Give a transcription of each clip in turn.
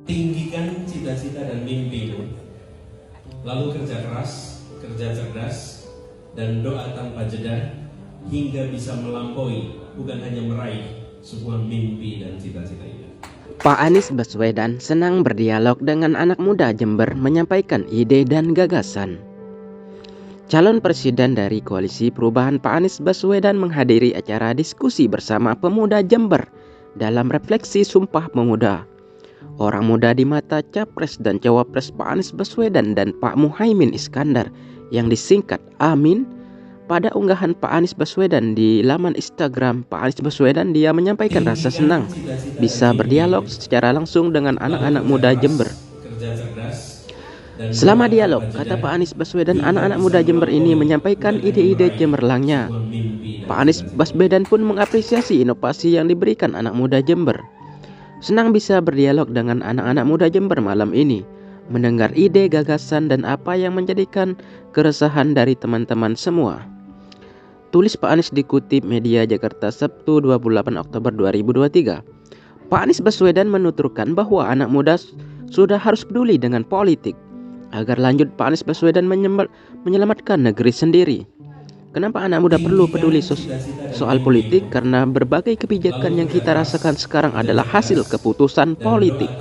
Tinggikan cita-cita dan mimpimu, lalu kerja keras, kerja cerdas, dan doa tanpa jeda hingga bisa melampaui, bukan hanya meraih sebuah mimpi dan cita-cita itu. Pak Anies Baswedan senang berdialog dengan anak muda Jember menyampaikan ide dan gagasan. Calon presiden dari Koalisi Perubahan Pak Anies Baswedan menghadiri acara diskusi bersama pemuda Jember dalam refleksi Sumpah Pemuda. Orang muda di mata Capres dan Cawapres Pak Anies Baswedan dan Pak Muhaimin Iskandar yang disingkat Amin. Pada unggahan Pak Anies Baswedan di laman Instagram Pak Anies Baswedan, dia menyampaikan rasa senang bisa berdialog secara langsung dengan anak-anak muda Jember. Selama dialog, kata Pak Anies Baswedan, anak-anak muda Jember ini menyampaikan ide-ide cemerlangnya. Pak Anies Baswedan pun mengapresiasi inovasi yang diberikan anak muda Jember. Senang bisa berdialog dengan anak-anak muda Jember malam ini, mendengar ide, gagasan, dan apa yang menjadikan keresahan dari teman-teman semua. Tulis Pak Anies dikutip media Jakarta Sabtu 28 Oktober 2023. Pak Anies Baswedan menuturkan bahwa anak muda sudah harus peduli dengan politik agar lanjut Pak Anies Baswedan menyelamatkan negeri sendiri. Kenapa anak muda perlu peduli soal politik? Karena berbagai kebijakan yang kita rasakan sekarang adalah hasil keputusan politik.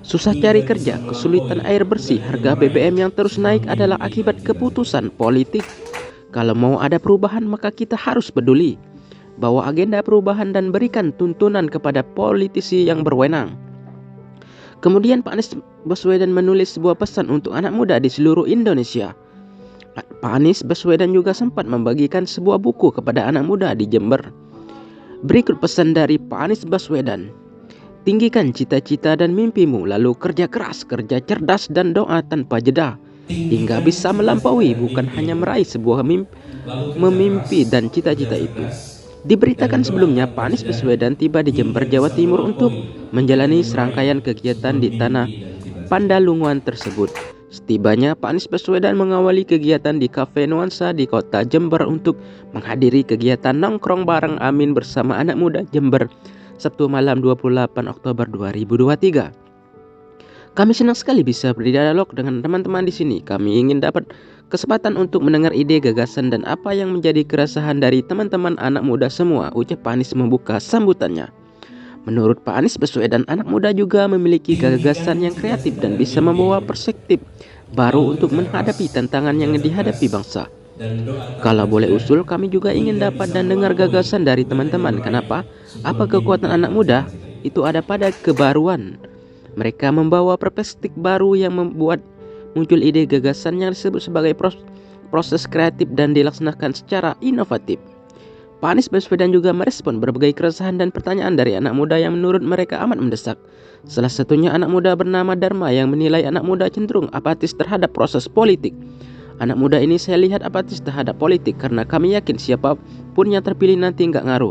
Susah cari kerja, kesulitan air bersih, harga BBM yang terus naik adalah akibat keputusan politik. Kalau mau ada perubahan, maka kita harus peduli. Bawa agenda perubahan dan berikan tuntunan kepada politisi yang berwenang. Kemudian Pak Anies Baswedan menulis sebuah pesan untuk anak muda di seluruh Indonesia. Pak Anies Baswedan juga sempat membagikan sebuah buku kepada anak muda di Jember. Berikut pesan dari Pak Anies Baswedan. Tinggikan cita-cita dan mimpimu, lalu kerja keras, kerja cerdas, dan doa tanpa jeda hingga bisa melampaui, bukan hanya meraih sebuah mimpi dan cita-cita itu. Diberitakan sebelumnya Pak Anies Baswedan tiba di Jember, Jawa Timur untuk menjalani serangkaian kegiatan di tanah Pandalungan tersebut. Setibanya Pak Anies Baswedan mengawali kegiatan di Cafe Nuansa di kota Jember untuk menghadiri kegiatan nongkrong bareng Amin bersama anak muda Jember Sabtu malam 28 Oktober 2023. Kami senang sekali bisa berdialog dengan teman-teman di sini. Kami ingin dapat kesempatan untuk mendengar ide, gagasan, dan apa yang menjadi keresahan dari teman-teman anak muda semua, ucap Pak Anies membuka sambutannya. Menurut Pak Anies Baswedan, anak muda juga memiliki gagasan yang kreatif dan bisa membawa perspektif baru untuk menghadapi tantangan yang dihadapi bangsa. Kalau boleh usul, kami juga ingin dapat dan dengar gagasan dari teman-teman. Kenapa? Apa kekuatan anak muda? Itu ada pada kebaruan. Mereka membawa perspektif baru yang membuat muncul ide gagasan yang disebut sebagai proses kreatif dan dilaksanakan secara inovatif. Pak Anies Baswedan juga merespon berbagai keresahan dan pertanyaan dari anak muda yang menurut mereka amat mendesak. Salah satunya anak muda bernama Dharma yang menilai anak muda cenderung apatis terhadap proses politik. Anak muda ini saya lihat apatis terhadap politik karena kami yakin siapapun yang terpilih nanti nggak ngaruh.